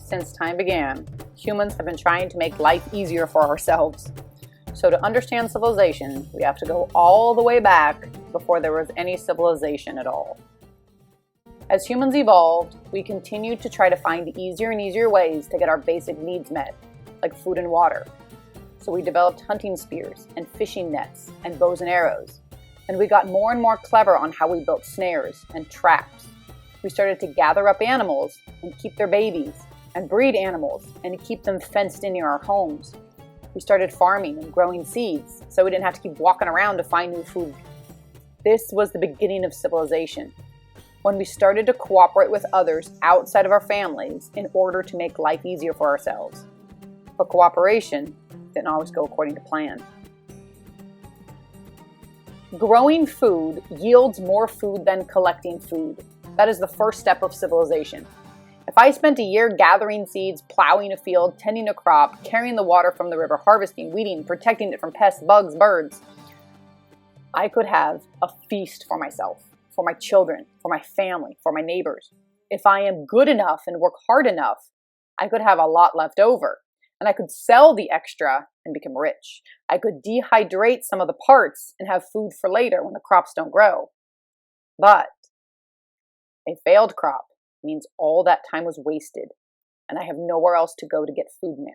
Since time began, humans have been trying to make life easier for ourselves. So to understand civilization, we have to go all the way back before there was any civilization at all. As humans evolved, we continued to try to find easier and easier ways to get our basic needs met, like food and water. So we developed hunting spears and fishing nets and bows and arrows. And we got more and more clever on how we built snares and traps. We started to gather up animals and keep their babies, and breed animals and keep them fenced in near our homes. We started farming and growing seeds, so we didn't have to keep walking around to find new food. This was the beginning of civilization, when we started to cooperate with others outside of our families in order to make life easier for ourselves. But cooperation didn't always go according to plan. Growing food yields more food than collecting food. That is the first step of civilization. If I spent a year gathering seeds, plowing a field, tending a crop, carrying the water from the river, harvesting, weeding, protecting it from pests, bugs, birds, I could have a feast for myself, for my children, for my family, for my neighbors. If I am good enough and work hard enough, I could have a lot left over. And I could sell the extra and become rich. I could dehydrate some of the parts and have food for later when the crops don't grow. But a failed crop means all that time was wasted, and I have nowhere else to go to get food now.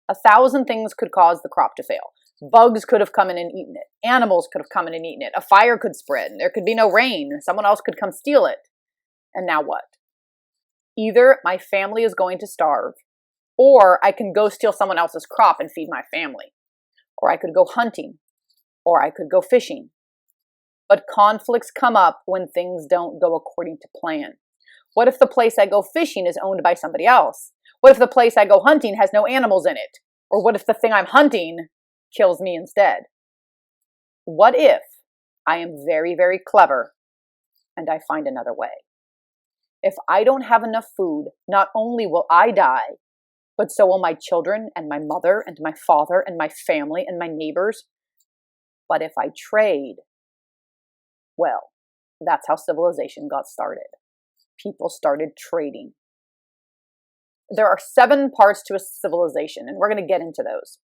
1,000 things could cause the crop to fail. Bugs could have come in and eaten it. Animals could have come in and eaten it. A fire could spread. There could be no rain. Someone else could come steal it. And now what? Either my family is going to starve, or I can go steal someone else's crop and feed my family. Or I could go hunting. Or I could go fishing. But conflicts come up when things don't go according to plan. What if the place I go fishing is owned by somebody else? What if the place I go hunting has no animals in it? Or what if the thing I'm hunting kills me instead? What if I am very, very clever and I find another way? If I don't have enough food, not only will I die, but so will my children and my mother and my father and my family and my neighbors. But if I trade, well, that's how civilization got started. People started trading. There are 7 parts to a civilization, and we're going to get into those.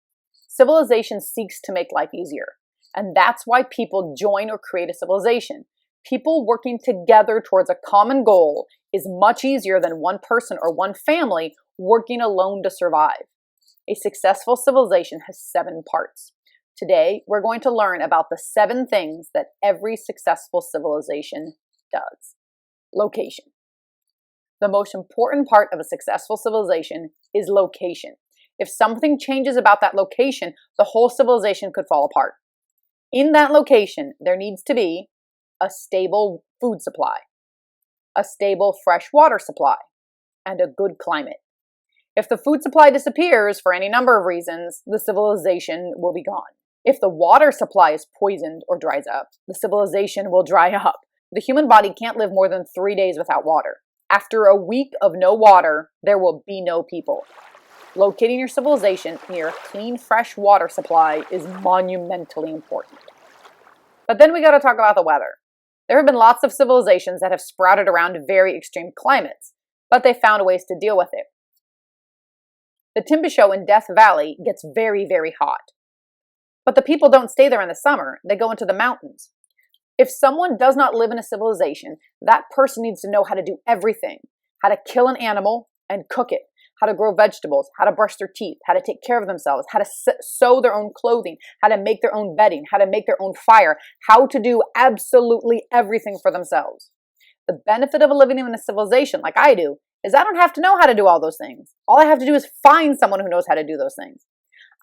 Civilization seeks to make life easier, and that's why people join or create a civilization. People working together towards a common goal is much easier than one person or one family working alone to survive. A successful civilization has 7 parts. Today, we're going to learn about the 7 things that every successful civilization does. Location. The most important part of a successful civilization is location. If something changes about that location, the whole civilization could fall apart. In that location, there needs to be a stable food supply, a stable fresh water supply, and a good climate. If the food supply disappears for any number of reasons, the civilization will be gone. If the water supply is poisoned or dries up, the civilization will dry up. The human body can't live more than 3 days without water. After a week of no water, there will be no people. Locating your civilization near a clean, fresh water supply is monumentally important. But then we got to talk about the weather. There have been lots of civilizations that have sprouted around very extreme climates, but they found ways to deal with it. The Timbisho in Death Valley gets very, very hot. But the people don't stay there in the summer. They go into the mountains. If someone does not live in a civilization, that person needs to know how to do everything. How to kill an animal and cook it. How to grow vegetables. How to brush their teeth. How to take care of themselves. How to sew their own clothing. How to make their own bedding. How to make their own fire. How to do absolutely everything for themselves. The benefit of living in a civilization like I do is I don't have to know how to do all those things. All I have to do is find someone who knows how to do those things.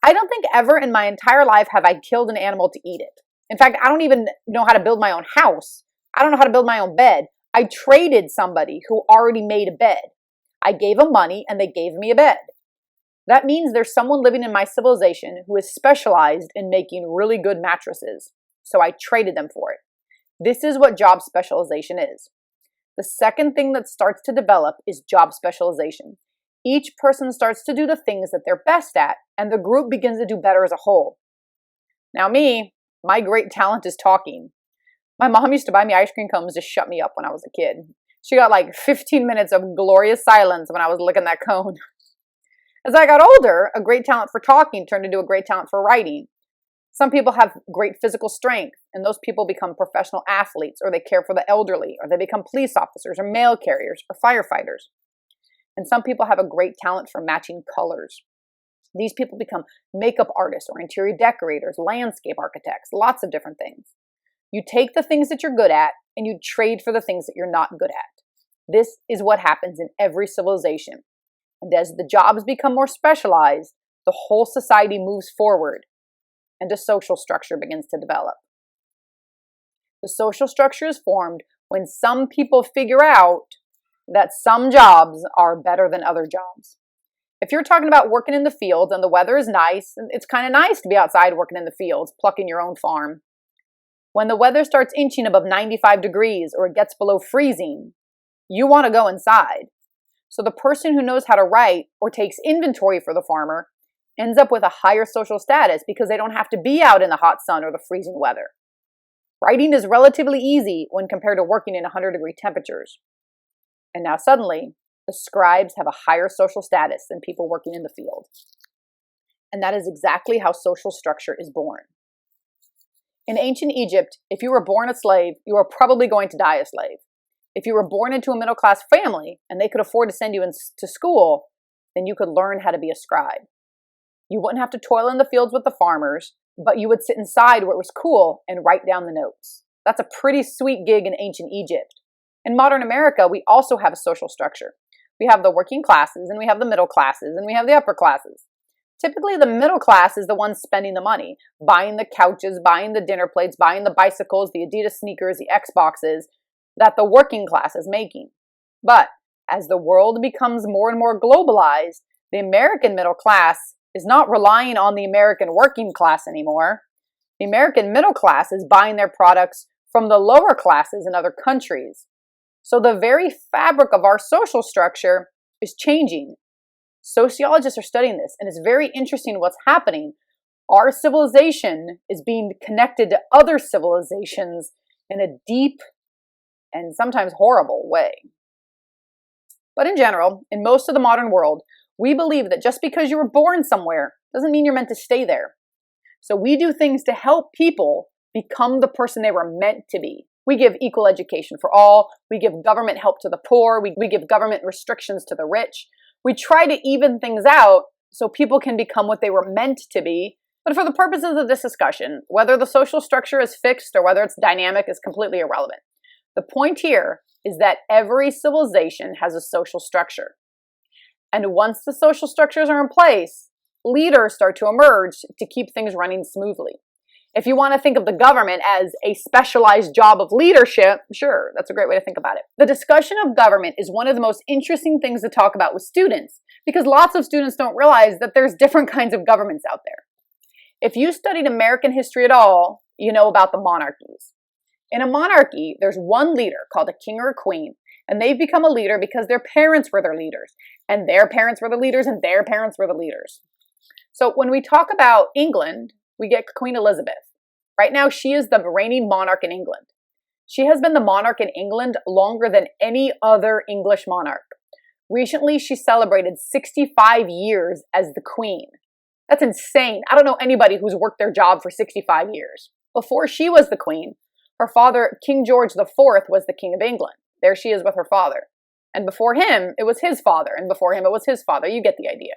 I don't think ever in my entire life have I killed an animal to eat it. In fact, I don't even know how to build my own house. I don't know how to build my own bed. I traded somebody who already made a bed. I gave them money and they gave me a bed. That means there's someone living in my civilization who is specialized in making really good mattresses. So I traded them for it. This is what job specialization is. The second thing that starts to develop is job specialization. Each person starts to do the things that they're best at, and the group begins to do better as a whole. Now me, my great talent is talking. My mom used to buy me ice cream cones to shut me up when I was a kid. She got like 15 minutes of glorious silence when I was licking that cone. As I got older, a great talent for talking turned into a great talent for writing. Some people have great physical strength, and those people become professional athletes, or they care for the elderly, or they become police officers, or mail carriers, or firefighters. And some people have a great talent for matching colors. These people become makeup artists, or interior decorators, landscape architects, lots of different things. You take the things that you're good at, and you trade for the things that you're not good at. This is what happens in every civilization. And as the jobs become more specialized, the whole society moves forward, and a social structure begins to develop. The social structure is formed when some people figure out that some jobs are better than other jobs. If you're talking about working in the fields and the weather is nice, it's kind of nice to be outside working in the fields, plucking your own farm. When the weather starts inching above 95 degrees or it gets below freezing, you want to go inside. So the person who knows how to write or takes inventory for the farmer ends up with a higher social status because they don't have to be out in the hot sun or the freezing weather. Writing is relatively easy when compared to working in 100-degree temperatures. And now suddenly, the scribes have a higher social status than people working in the field. And that is exactly how social structure is born. In ancient Egypt, if you were born a slave, you were probably going to die a slave. If you were born into a middle-class family and they could afford to send you to school, then you could learn how to be a scribe. You wouldn't have to toil in the fields with the farmers, but you would sit inside where it was cool and write down the notes. That's a pretty sweet gig in ancient Egypt. In modern America, we also have a social structure. We have the working classes, and we have the middle classes, and we have the upper classes. Typically, the middle class is the one spending the money, buying the couches, buying the dinner plates, buying the bicycles, the Adidas sneakers, the Xboxes that the working class is making. But as the world becomes more and more globalized, the American middle class is not relying on the American working class anymore. The American middle class is buying their products from the lower classes in other countries. So the very fabric of our social structure is changing. Sociologists are studying this, and it's very interesting what's happening. Our civilization is being connected to other civilizations in a deep and sometimes horrible way. But in general, in most of the modern world, we believe that just because you were born somewhere doesn't mean you're meant to stay there. So we do things to help people become the person they were meant to be. We give equal education for all. We give government help to the poor. We give government restrictions to the rich. We try to even things out so people can become what they were meant to be. But for the purposes of this discussion, whether the social structure is fixed or whether it's dynamic is completely irrelevant. The point here is that every civilization has a social structure. And once the social structures are in place, leaders start to emerge to keep things running smoothly. If you want to think of the government as a specialized job of leadership, sure, that's a great way to think about it. The discussion of government is one of the most interesting things to talk about with students because lots of students don't realize that there's different kinds of governments out there. If you studied American history at all, you know about the monarchies. In a monarchy, there's one leader called a king or a queen, and they've become a leader because their parents were their leaders, and their parents were the leaders, and their parents were the leaders. So when we talk about England, we get Queen Elizabeth. Right now, she is the reigning monarch in England. She has been the monarch in England longer than any other English monarch. Recently, she celebrated 65 years as the queen. That's insane. I don't know anybody who's worked their job for 65 years. Before she was the queen, her father, King George IV, was the king of England. There she is with her father. And before him, it was his father. And before him, it was his father. You get the idea.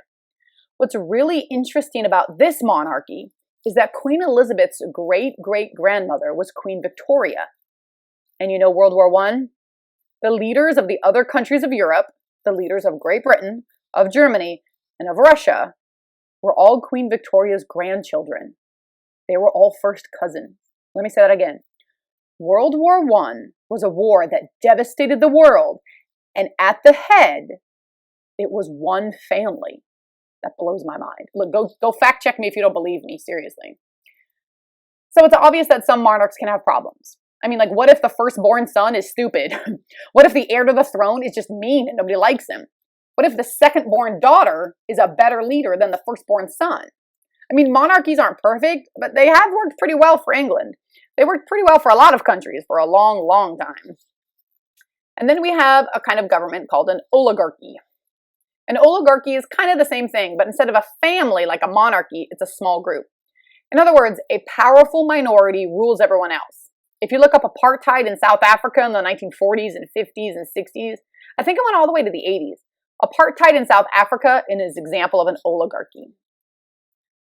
What's really interesting about this monarchy is that Queen Elizabeth's great-great-grandmother was Queen Victoria. And you know World War I? The leaders of the other countries of Europe, the leaders of Great Britain, of Germany, and of Russia, were all Queen Victoria's grandchildren. They were all first cousins. Let me say that again. World War I was a war that devastated the world, and at the head, it was one family. That blows my mind. Look, go fact check me if you don't believe me, seriously. So it's obvious that some monarchs can have problems. I mean, like, what if the firstborn son is stupid? What if the heir to the throne is just mean and nobody likes him? What if the second-born daughter is a better leader than the firstborn son? I mean, monarchies aren't perfect, but they have worked pretty well for England. They worked pretty well for a lot of countries for a long, long time. And then we have a kind of government called an oligarchy. An oligarchy is kind of the same thing, but instead of a family like a monarchy, it's a small group. In other words, a powerful minority rules everyone else. If you look up apartheid in South Africa in the 1940s and 50s and 60s, I think it went all the way to the 80s. Apartheid in South Africa is an example of an oligarchy.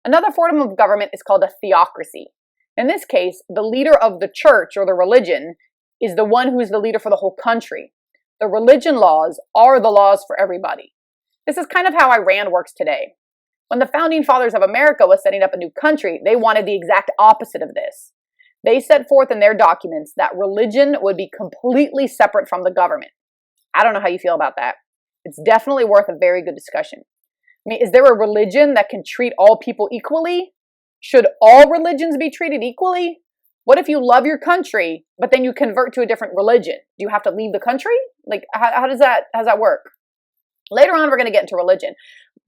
Another form of government is called a theocracy. In this case, the leader of the church or the religion is the one who is the leader for the whole country. The religion laws are the laws for everybody. This is kind of how Iran works today. When the founding fathers of America was setting up a new country, they wanted the exact opposite of this. They set forth in their documents that religion would be completely separate from the government. I don't know how you feel about that. It's definitely worth a very good discussion. I mean, is there a religion that can treat all people equally? Should all religions be treated equally? What if you love your country, but then you convert to a different religion? Do you have to leave the country? Like, how does that work? Later on, we're going to get into religion,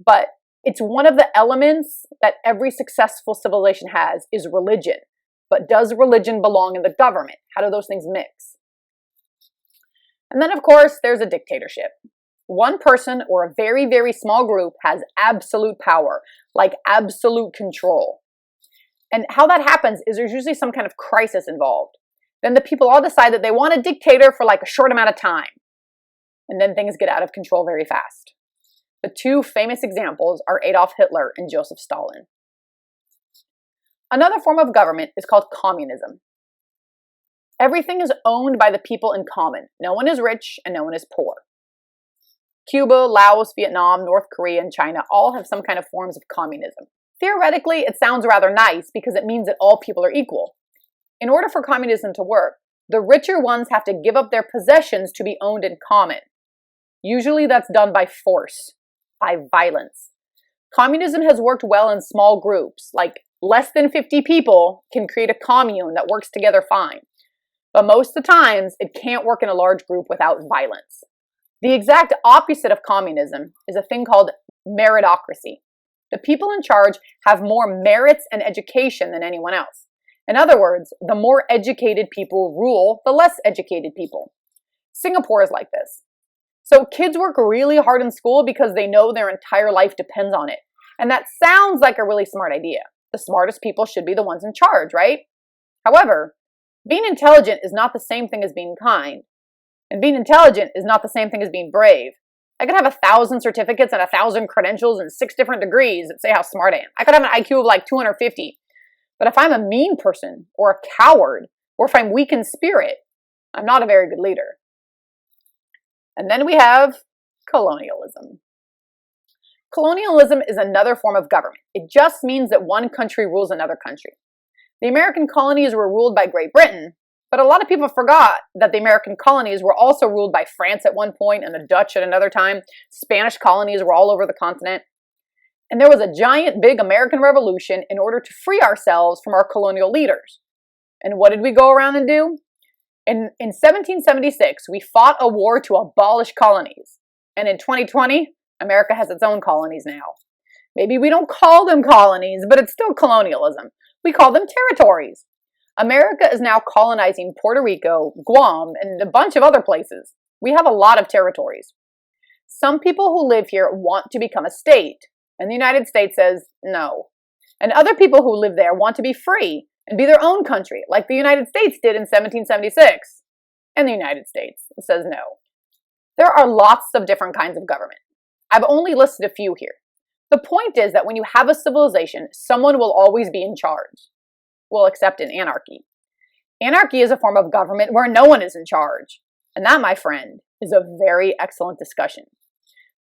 but it's one of the elements that every successful civilization has is religion. But does religion belong in the government? How do those things mix? And then, of course, there's a dictatorship. One person or a very, very small group has absolute power, like absolute control. And how that happens is there's usually some kind of crisis involved. Then the people all decide that they want a dictator for like a short amount of time. And then things get out of control very fast. The two famous examples are Adolf Hitler and Joseph Stalin. Another form of government is called communism. Everything is owned by the people in common. No one is rich and no one is poor. Cuba, Laos, Vietnam, North Korea, and China all have some kind of forms of communism. Theoretically, it sounds rather nice because it means that all people are equal. In order for communism to work, the richer ones have to give up their possessions to be owned in common. Usually that's done by force, by violence. Communism has worked well in small groups, like less than 50 people can create a commune that works together fine. But most of the times, it can't work in a large group without violence. The exact opposite of communism is a thing called meritocracy. The people in charge have more merits and education than anyone else. In other words, the more educated people rule the less educated people. Singapore is like this. So kids work really hard in school because they know their entire life depends on it. And that sounds like a really smart idea. The smartest people should be the ones in charge, right? However, being intelligent is not the same thing as being kind. And being intelligent is not the same thing as being brave. I could have 1,000 certificates and 1,000 credentials and 6 different degrees that say how smart I am. I could have an IQ of like 250. But if I'm a mean person or a coward, or if I'm weak in spirit, I'm not a very good leader. And then we have colonialism. Colonialism is another form of government. It just means that one country rules another country. The American colonies were ruled by Great Britain, but a lot of people forgot that the American colonies were also ruled by France at one point and the Dutch at another time. Spanish colonies were all over the continent. And there was a giant big American Revolution in order to free ourselves from our colonial leaders. And what did we go around and do? In 1776, we fought a war to abolish colonies. And in 2020, America has its own colonies now. Maybe we don't call them colonies, but it's still colonialism. We call them territories. America is now colonizing Puerto Rico, Guam, and a bunch of other places. We have a lot of territories. Some people who live here want to become a state, and the United States says no. And other people who live there want to be free and be their own country, like the United States did in 1776. And the United States says no. There are lots of different kinds of government. I've only listed a few here. The point is that when you have a civilization, someone will always be in charge. Well, except in anarchy. Anarchy is a form of government where no one is in charge. And that, my friend, is a very excellent discussion.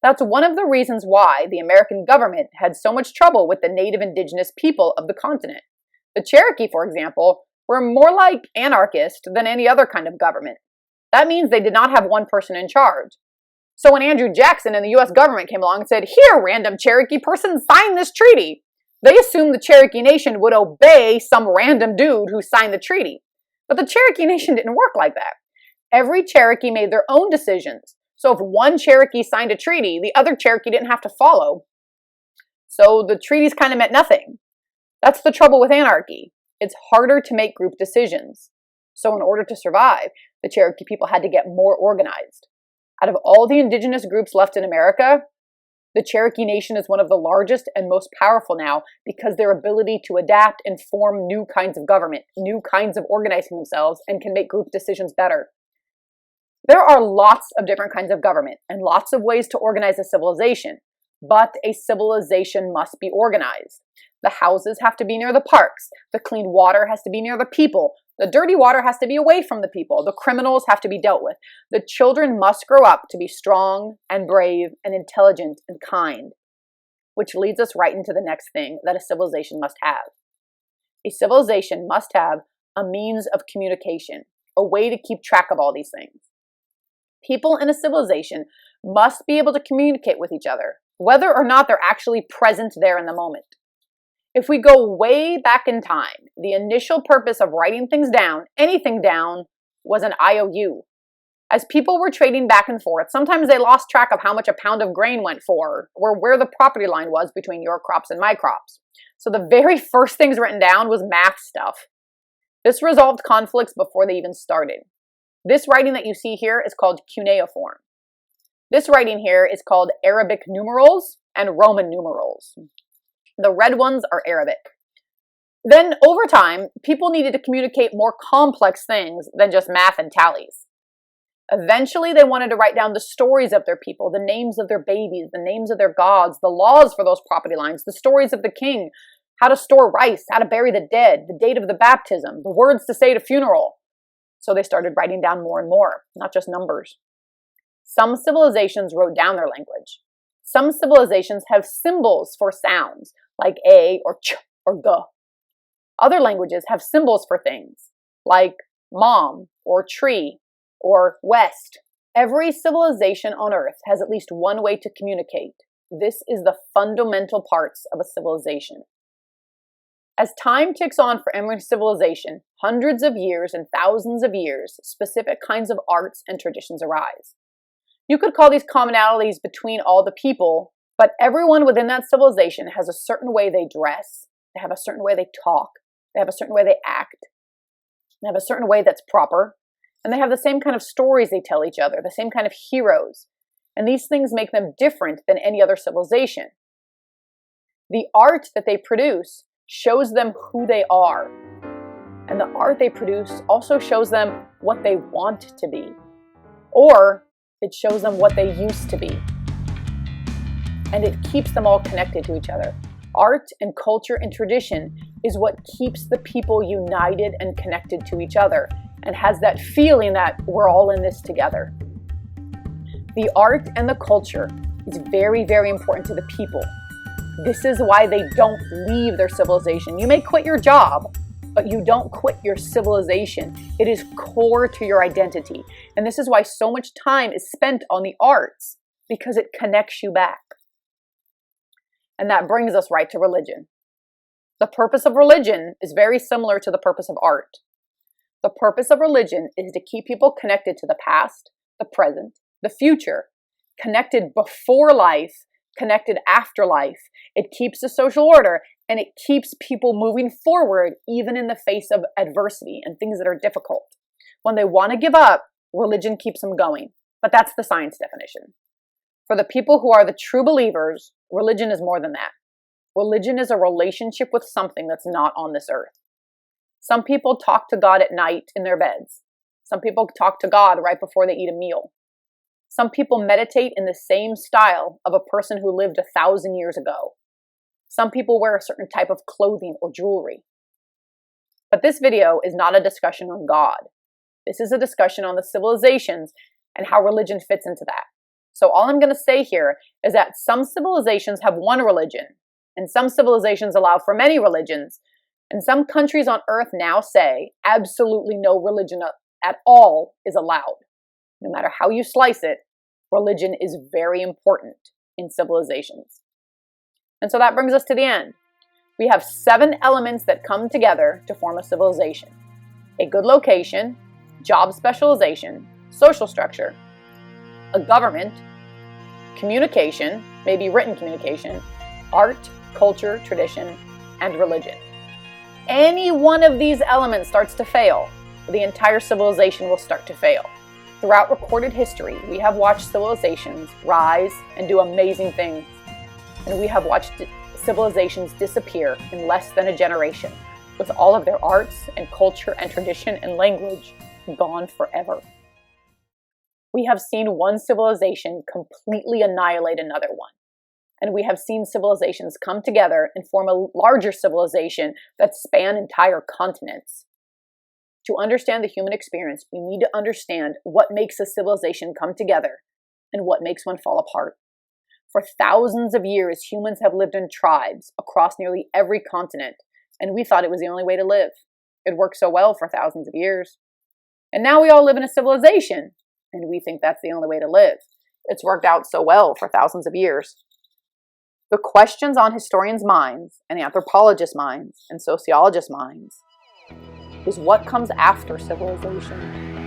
That's one of the reasons why the American government had so much trouble with the native indigenous people of the continent. The Cherokee, for example, were more like anarchist than any other kind of government. That means they did not have one person in charge. So when Andrew Jackson and the US government came along and said, "Here, random Cherokee person, sign this treaty," they assumed the Cherokee Nation would obey some random dude who signed the treaty. But the Cherokee Nation didn't work like that. Every Cherokee made their own decisions. So if one Cherokee signed a treaty, the other Cherokee didn't have to follow. So the treaties kind of meant nothing. That's the trouble with anarchy. It's harder to make group decisions. So in order to survive, the Cherokee people had to get more organized. Out of all the indigenous groups left in America, the Cherokee Nation is one of the largest and most powerful now because their ability to adapt and form new kinds of government, new kinds of organizing themselves, and can make group decisions better. There are lots of different kinds of government and lots of ways to organize a civilization, but a civilization must be organized. The houses have to be near the parks. The clean water has to be near the people. The dirty water has to be away from the people. The criminals have to be dealt with. The children must grow up to be strong and brave and intelligent and kind, which leads us right into the next thing that a civilization must have. A civilization must have a means of communication, a way to keep track of all these things. People in a civilization must be able to communicate with each other, whether or not they're actually present there in the moment. If we go way back in time, the initial purpose of writing things down, anything down, was an IOU. As people were trading back and forth, sometimes they lost track of how much a pound of grain went for, or where the property line was between your crops and my crops. So the very first things written down was math stuff. This resolved conflicts before they even started. This writing that you see here is called cuneiform. This writing here is called Arabic numerals and Roman numerals. The red ones are Arabic. Then, over time, people needed to communicate more complex things than just math and tallies. Eventually, they wanted to write down the stories of their people, the names of their babies, the names of their gods, the laws for those property lines, the stories of the king, how to store rice, how to bury the dead, the date of the baptism, the words to say at a funeral. So they started writing down more and more, not just numbers. Some civilizations wrote down their language. Some civilizations have symbols for sounds, like A or Ch or G. Other languages have symbols for things, like mom or tree or west. Every civilization on Earth has at least one way to communicate. This is the fundamental parts of a civilization. As time ticks on for every civilization, hundreds of years and thousands of years, specific kinds of arts and traditions arise. You could call these commonalities between all the people, but everyone within that civilization has a certain way they dress, they have a certain way they talk, they have a certain way they act, they have a certain way that's proper, and they have the same kind of stories they tell each other, the same kind of heroes, and these things make them different than any other civilization. The art that they produce shows them who they are, and the art they produce also shows them what they want to be, or it shows them what they used to be. And it keeps them all connected to each other. Art and culture and tradition is what keeps the people united and connected to each other and has that feeling that we're all in this together. The art and the culture is very, very important to the people. This is why they don't leave their civilization. You may quit your job, but you don't quit your civilization. It is core to your identity. And this is why so much time is spent on the arts, because it connects you back. And that brings us right to religion. The purpose of religion is very similar to the purpose of art. The purpose of religion is to keep people connected to the past, the present, the future, connected before life, connected after life. It keeps the social order, and it keeps people moving forward even in the face of adversity and things that are difficult. When they want to give up, religion keeps them going. But that's the science definition. For the people who are the true believers, religion is more than that. Religion is a relationship with something that's not on this earth. Some people talk to God at night in their beds. Some people talk to God right before they eat a meal. Some people meditate in the same style of a person who lived 1,000 years ago. Some people wear a certain type of clothing or jewelry. But this video is not a discussion on God. This is a discussion on the civilizations and how religion fits into that. So all I'm going to say here is that some civilizations have one religion, and some civilizations allow for many religions, and some countries on earth now say absolutely no religion at all is allowed. No matter how you slice it, religion is very important in civilizations. And so that brings us to the end. We have 7 elements that come together to form a civilization: a good location, job specialization, social structure, a government, communication, maybe written communication, art, culture, tradition, and religion. Any one of these elements starts to fail, the entire civilization will start to fail. Throughout recorded history, we have watched civilizations rise and do amazing things. And we have watched civilizations disappear in less than a generation, with all of their arts and culture and tradition and language gone forever. We have seen one civilization completely annihilate another one. And we have seen civilizations come together and form a larger civilization that span entire continents. To understand the human experience, we need to understand what makes a civilization come together and what makes one fall apart. For thousands of years, humans have lived in tribes across nearly every continent, and we thought it was the only way to live. It worked so well for thousands of years. And now we all live in a civilization, and we think that's the only way to live. It's worked out so well for thousands of years. The questions on historians' minds, and anthropologists' minds, and sociologists' minds is what comes after civilization?